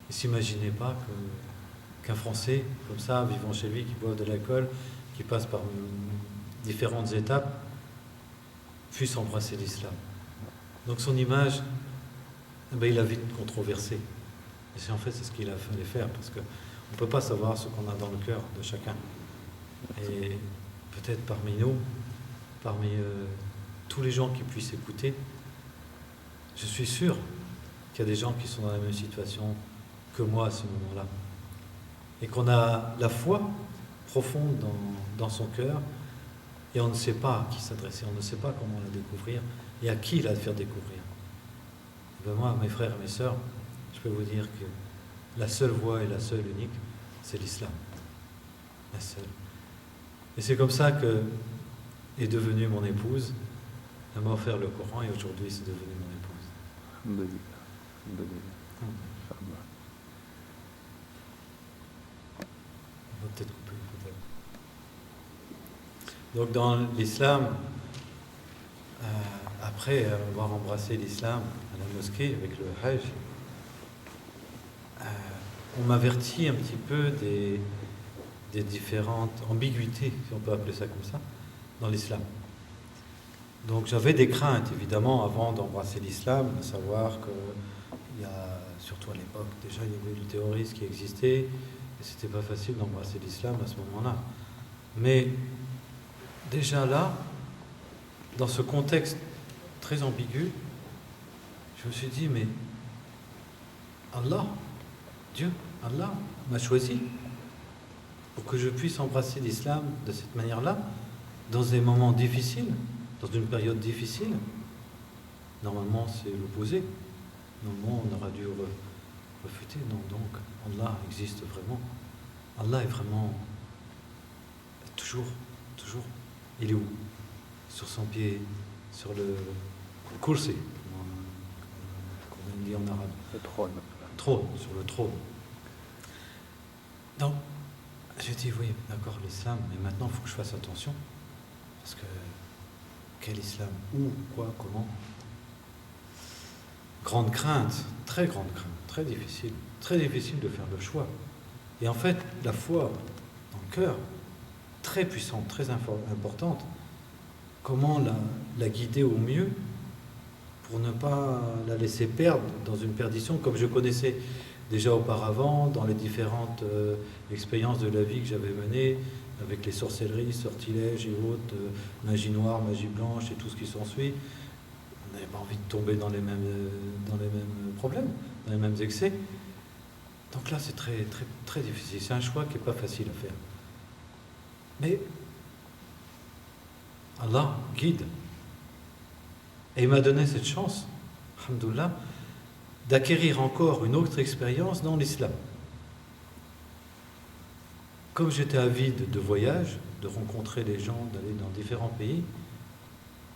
Il ne s'imaginait pas qu'un Français, comme ça, vivant chez lui, qui boive de l'alcool, qui passe par différentes étapes, puisse embrasser l'islam. Donc son image, eh ben, il a vite controversé. Et c'est en fait c'est ce qu'il a fallu faire, parce qu'on ne peut pas savoir ce qu'on a dans le cœur de chacun. Et peut-être parmi nous, parmi tous les gens qui puissent écouter, je suis sûr qu'il y a des gens qui sont dans la même situation que moi à ce moment-là. Et qu'on a la foi profonde dans son cœur, et on ne sait pas à qui s'adresser, on ne sait pas comment la découvrir, et à qui la faire découvrir. Et ben moi, mes frères et mes sœurs, je peux vous dire que la seule voie et la seule unique, c'est l'islam. La seule. Et c'est comme ça que est devenue mon épouse. Elle m'a offert le Coran et aujourd'hui c'est devenu mon épouse. On va peut-être couper, peut-être. Donc dans l'islam, après avoir embrassé l'islam à la mosquée avec le Hajj, on m'avertit un petit peu des différentes ambiguïtés, si on peut appeler ça comme ça, dans l'islam. Donc j'avais des craintes, évidemment, avant d'embrasser l'islam, de savoir qu'il y a, surtout à l'époque, déjà il y avait le terrorisme qui existait, et c'était pas facile d'embrasser l'islam à ce moment-là. Mais déjà là, dans ce contexte très ambigu, je me suis dit, mais Allah, Dieu, Allah m'a choisi pour que je puisse embrasser l'islam de cette manière-là, dans des moments difficiles, dans une période difficile. Normalement, c'est l'opposé. Normalement, on aura dû refuter. Non, donc, Allah existe vraiment. Allah est vraiment toujours. Il est où? Sur son pied, sur le kursi, comme on dit en arabe. Le trône. Trône, sur le trône. Donc, j'ai dit oui, d'accord, l'islam, mais maintenant il faut que je fasse attention. Parce que, quel islam? Où? Quoi? Comment? Grande crainte, très difficile de faire le choix. Et en fait, la foi dans le cœur, très puissante, très importante, comment la guider au mieux pour ne pas la laisser perdre dans une perdition comme je connaissais déjà auparavant dans les différentes expériences de la vie que j'avais menées avec les sorcelleries, sortilèges et autres, magie noire, magie blanche et tout ce qui s'ensuit. On n'avait pas envie de tomber dans les mêmes problèmes, dans les mêmes excès. Donc là, c'est très difficile. C'est un choix qui n'est pas facile à faire. Mais Allah guide. Et il m'a donné cette chance, alhamdoulilah, d'acquérir encore une autre expérience dans l'islam. Comme j'étais avide de voyage, de rencontrer des gens, d'aller dans différents pays,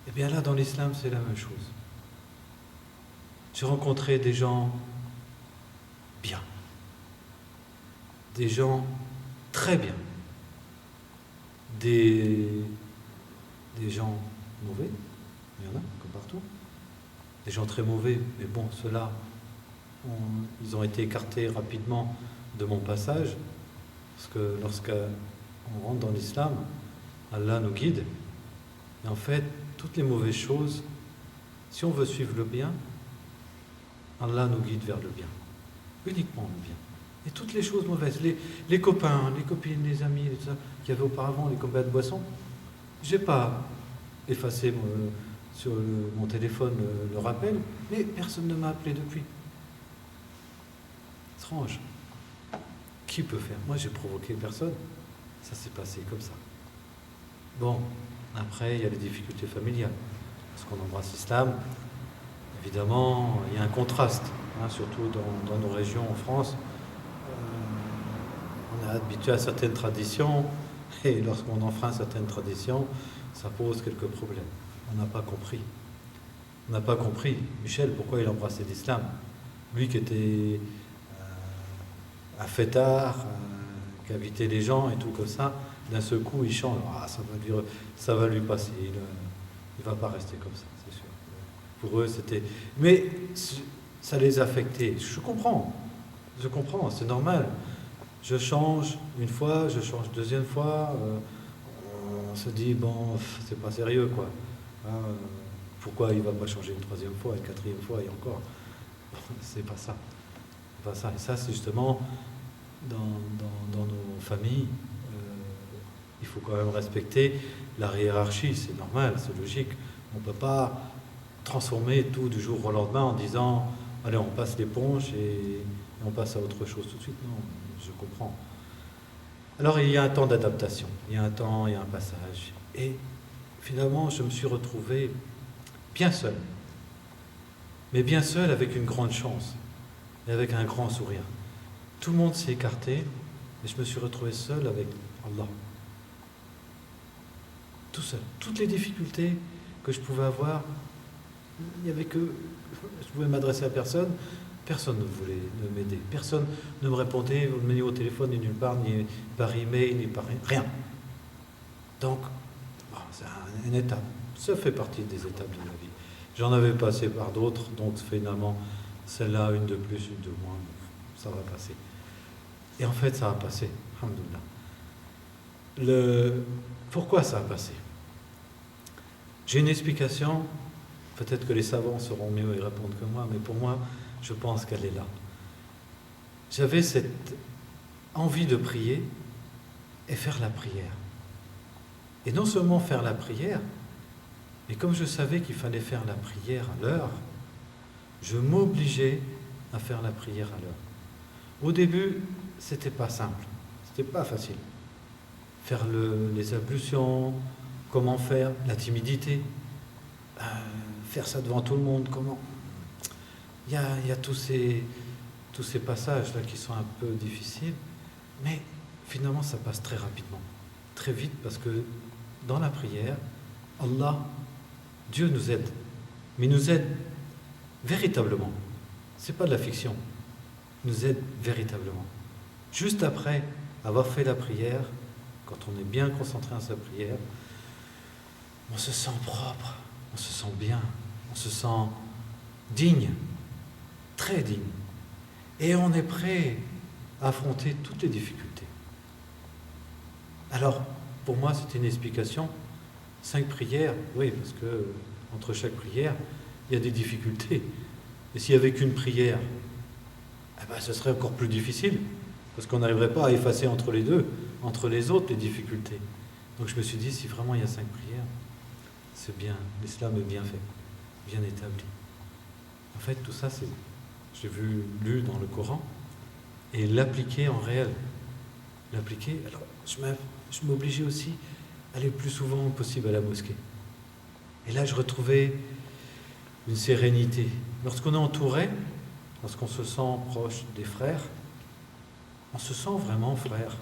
et bien là, dans l'islam, c'est la même chose. J'ai rencontré des gens bien, des gens très bien, des gens mauvais, il y en a, comme partout, des gens très mauvais, mais bon, ceux-là, ils ont été écartés rapidement de mon passage, parce que lorsqu'on rentre dans l'islam, Allah nous guide, et en fait, toutes les mauvaises choses, si on veut suivre le bien, Allah nous guide vers le bien, uniquement le bien. Et toutes les choses mauvaises, les copains, les copines, les amis, tout ça, qu'il y avait auparavant, les copains de boisson, j'ai pas effacé sur mon téléphone le rappel, mais personne ne m'a appelé depuis. Étrange. Qui peut faire? Moi, j'ai provoqué personne. Ça s'est passé comme ça. Bon, après, il y a les difficultés familiales. Parce qu'on embrasse l'islam, évidemment, il y a un contraste, surtout dans nos régions en France. On est habitué à certaines traditions, et lorsqu'on enfreint certaines traditions, ça pose quelques problèmes. On n'a pas compris. On n'a pas compris. Michel, pourquoi il embrassait l'islam? Lui qui était un fêtard, qui invitait les gens et tout comme ça, d'un seul coup, il chante. Ah, ça va lui passer. Il ne va pas rester comme ça, c'est sûr. Pour eux, c'était... Mais ça les affectait. Je comprends. Je comprends, c'est normal. Je change une fois, je change deuxième fois. On se dit, bon, c'est pas sérieux, quoi. Hein, pourquoi il va pas changer une troisième fois, une quatrième fois et encore? C'est pas ça. C'est pas ça. Et ça, c'est justement dans nos familles. Il faut quand même respecter la hiérarchie, c'est normal, c'est logique. On ne peut pas transformer tout du jour au lendemain en disant allez, on passe l'éponge et on passe à autre chose tout de suite. Non, je comprends. Alors il y a un temps d'adaptation, il y a un temps, il y a un passage. Et finalement, je me suis retrouvé bien seul. Mais bien seul avec une grande chance et avec un grand sourire. Tout le monde s'est écarté et je me suis retrouvé seul avec Allah. Tout seul. Toutes les difficultés que je pouvais avoir, il n'y avait que... Je pouvais m'adresser à personne, personne ne voulait m'aider, personne ne me répondait ni au téléphone, ni nulle part, ni par email, ni par rien. Donc, bon, c'est une étape. Ça fait partie des étapes de la vie. J'en avais passé par d'autres, donc finalement, celle-là, une de plus, une de moins, ça va passer. Et en fait, ça a passé, alhamdoulilah. Pourquoi ça a passé? J'ai une explication, peut-être que les savants sauront mieux y répondre que moi, mais pour moi, je pense qu'elle est là. J'avais cette envie de prier et faire la prière. Et non seulement faire la prière, mais comme je savais qu'il fallait faire la prière à l'heure, je m'obligeais à faire la prière à l'heure. Au début, c'était pas simple, c'était pas facile. Faire les ablutions, comment faire, la timidité, faire ça devant tout le monde, comment. Il y a tous ces passages-là qui sont un peu difficiles, mais finalement ça passe très rapidement, très vite, parce que dans la prière, Allah, Dieu nous aide, mais il nous aide véritablement. C'est pas de la fiction, il nous aide véritablement. Juste après avoir fait la prière, quand on est bien concentré dans sa prière, on se sent propre, on se sent bien, on se sent digne, très digne. Et on est prêt à affronter toutes les difficultés. Alors, pour moi, c'était une explication. 5 prières, oui, parce que entre chaque prière, il y a des difficultés. Et s'il n'y avait qu'une prière, eh ben, ce serait encore plus difficile, parce qu'on n'arriverait pas à effacer entre les deux, entre les autres, les difficultés. Donc je me suis dit, si vraiment il y a 5 prières, c'est bien, l'islam est bien fait, bien établi. En fait, tout ça, j'ai lu dans le Coran, et l'appliquer en réel. L'appliquer, alors je m'obligeais aussi à aller le plus souvent possible à la mosquée. Et là, je retrouvais une sérénité. Lorsqu'on est entouré, lorsqu'on se sent proche des frères, on se sent vraiment frère.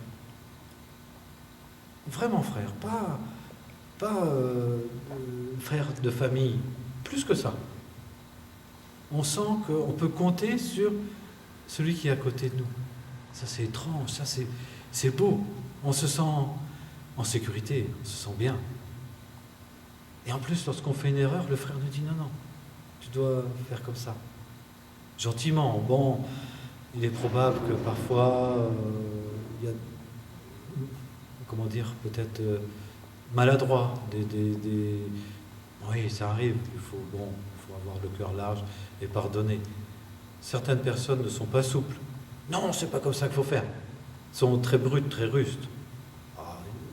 Vraiment frère, pas frère de famille, plus que ça. On sent qu'on peut compter sur celui qui est à côté de nous. Ça, c'est étrange, ça, c'est beau. On se sent en sécurité, on se sent bien. Et en plus, lorsqu'on fait une erreur, le frère nous dit non, tu dois faire comme ça. Gentiment. Bon, il est probable que parfois, il y a, comment dire, peut-être maladroit. Oui, ça arrive. Il faut avoir le cœur large et pardonner. Certaines personnes ne sont pas souples. Non, c'est pas comme ça qu'il faut faire. Ils sont très brutes, très rustes.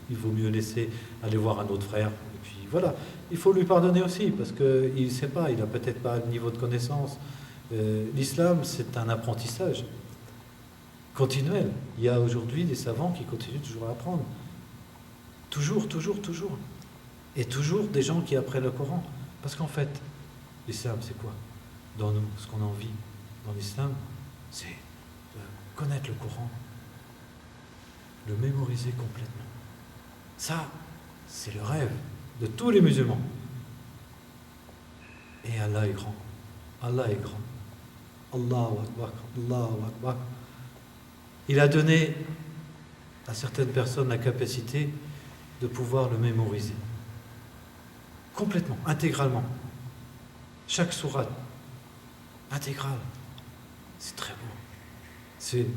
Il vaut mieux laisser aller voir un autre frère. Et puis voilà, il faut lui pardonner aussi, parce qu'il ne sait pas, il n'a peut-être pas le niveau de connaissance. L'islam, c'est un apprentissage continuel. Il y a aujourd'hui des savants qui continuent toujours à apprendre. Toujours. Et toujours des gens qui apprennent le Coran. Parce qu'en fait, l'islam, c'est quoi? Dans nous, ce qu'on a envie dans l'islam, c'est de connaître le Coran, le mémoriser complètement. Ça, c'est le rêve de tous les musulmans. Et Allah est grand. Allah est grand. Allahu Akbar, Allahu Akbar. Il a donné à certaines personnes la capacité de pouvoir le mémoriser. Complètement, intégralement. Chaque sourate, intégrale. C'est très beau. C'est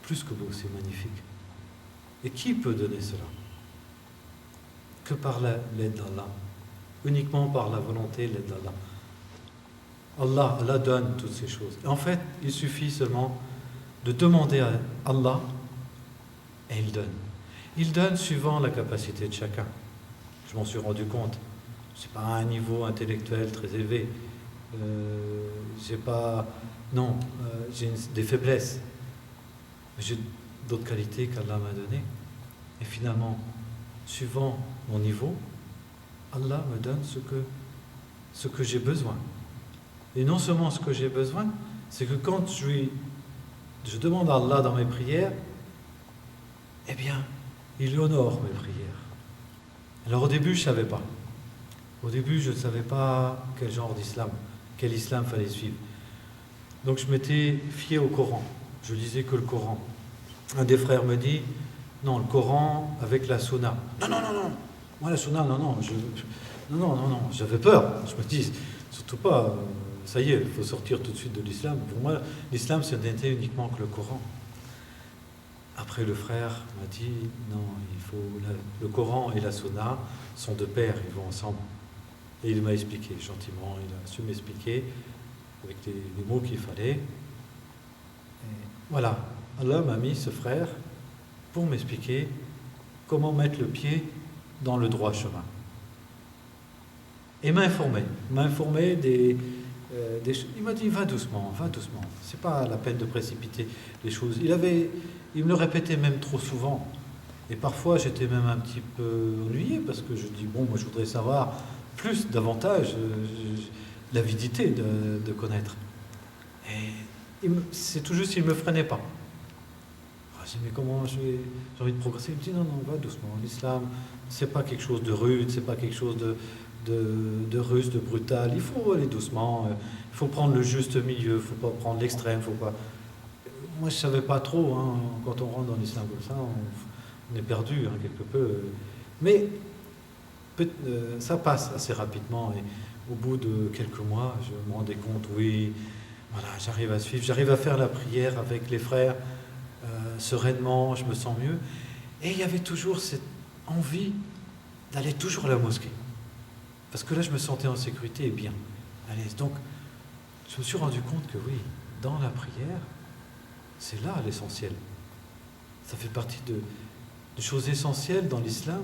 plus que beau, c'est magnifique. Et qui peut donner cela? Que par l'aide d'Allah. Uniquement par la volonté, l'aide d'Allah. Allah donne toutes ces choses. Et en fait, il suffit seulement de demander à Allah et il donne. Il donne suivant la capacité de chacun. Je m'en suis rendu compte. C'est pas un niveau intellectuel très élevé. J'ai pas... Non, j'ai des faiblesses. Mais j'ai d'autres qualités qu'Allah m'a données. Et finalement, suivant mon niveau, Allah me donne ce que j'ai besoin. Et non seulement ce que j'ai besoin, c'est que quand je demande à Allah dans mes prières, eh bien, il honore mes prières. Alors au début, je ne savais pas. Au début, je ne savais pas quel genre d'islam, quel islam fallait suivre. Donc je m'étais fié au Coran. Je lisais que le Coran. Un des frères me dit, non, le Coran avec la sunna. Non. Moi, la sunna, non. Non, j'avais peur. Je me dis, surtout pas, ça y est, il faut sortir tout de suite de l'islam. Pour moi, l'islam, ce n'était uniquement que le Coran. Après, le frère m'a dit, non, le Coran et la sunna sont de pair, ils vont ensemble. Et il m'a expliqué gentiment, il a su m'expliquer avec les mots qu'il fallait. Et voilà, Allah m'a mis ce frère pour m'expliquer comment mettre le pied dans le droit chemin. Et m'informer des choses. Il m'a dit, va doucement, c'est pas la peine de précipiter les choses. Il me le répétait même trop souvent. Et parfois, j'étais même un petit peu ennuyé parce que je dis, bon, moi je voudrais savoir davantage, l'avidité de connaître. Et c'est tout juste, il ne me freinait pas. Je dis, mais comment j'ai envie de progresser? Il me dit, non, va doucement. L'islam, c'est pas quelque chose de rude, c'est pas quelque chose de russe, de brutal. Il faut aller doucement, il faut prendre le juste milieu, il ne faut pas prendre l'extrême, faut pas... Moi, je ne savais pas trop, hein, quand on rentre dans l'islam comme ça, on est perdu, hein, quelque peu. Mais ça passe assez rapidement et au bout de quelques mois, je me rendais compte, oui, voilà, j'arrive à suivre, j'arrive à faire la prière avec les frères sereinement, je me sens mieux. Et il y avait toujours cette envie d'aller toujours à la mosquée. Parce que là, je me sentais en sécurité et bien. Allez, donc, je me suis rendu compte que oui, dans la prière, c'est là l'essentiel. Ça fait partie de choses essentielles dans l'islam.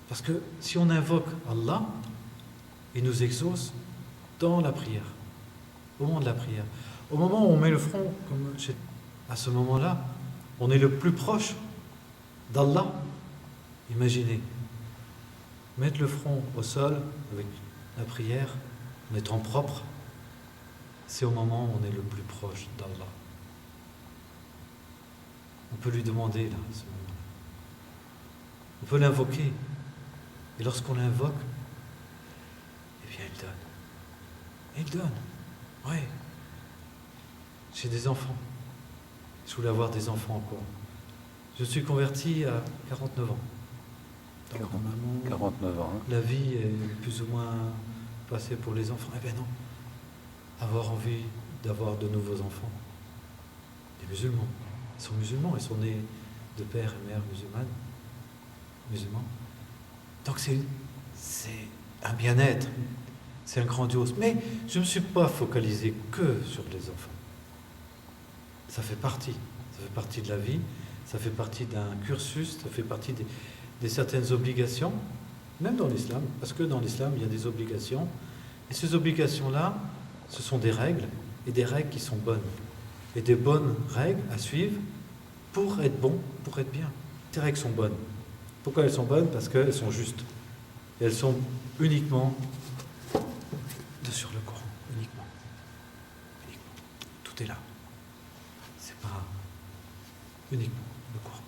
Parce que si on invoque Allah, il nous exauce dans la prière, au moment de la prière. Au moment où on met le front, à ce moment-là, on est le plus proche d'Allah. Imaginez, mettre le front au sol avec la prière, en étant propre, c'est au moment où on est le plus proche d'Allah. On peut lui demander, là, à ce moment-là. On peut l'invoquer. Et lorsqu'on l'invoque, eh bien, il donne. Il donne. Oui. J'ai des enfants. Je voulais avoir des enfants encore. Je suis converti à 49 ans. Donc, normalement, 49 ans. Hein. La vie est plus ou moins passée pour les enfants. Eh bien non. Avoir envie d'avoir de nouveaux enfants. Les musulmans. Ils sont musulmans. Ils sont nés de père et mère musulmans. Donc c'est un bien-être. C'est un grandiose. Mais je ne me suis pas focalisé que sur les enfants. Ça fait partie de la vie, ça fait partie d'un cursus, ça fait partie des certaines obligations, même dans l'islam, parce que dans l'islam, il y a des obligations, et ces obligations-là, ce sont des règles, et des règles qui sont bonnes, et des bonnes règles à suivre pour être bon, pour être bien. Ces règles sont bonnes. Pourquoi elles sont bonnes? Parce qu'elles sont justes. Et elles sont uniquement sur le Coran, uniquement. Tout est là. C'est pas uniquement le Coran.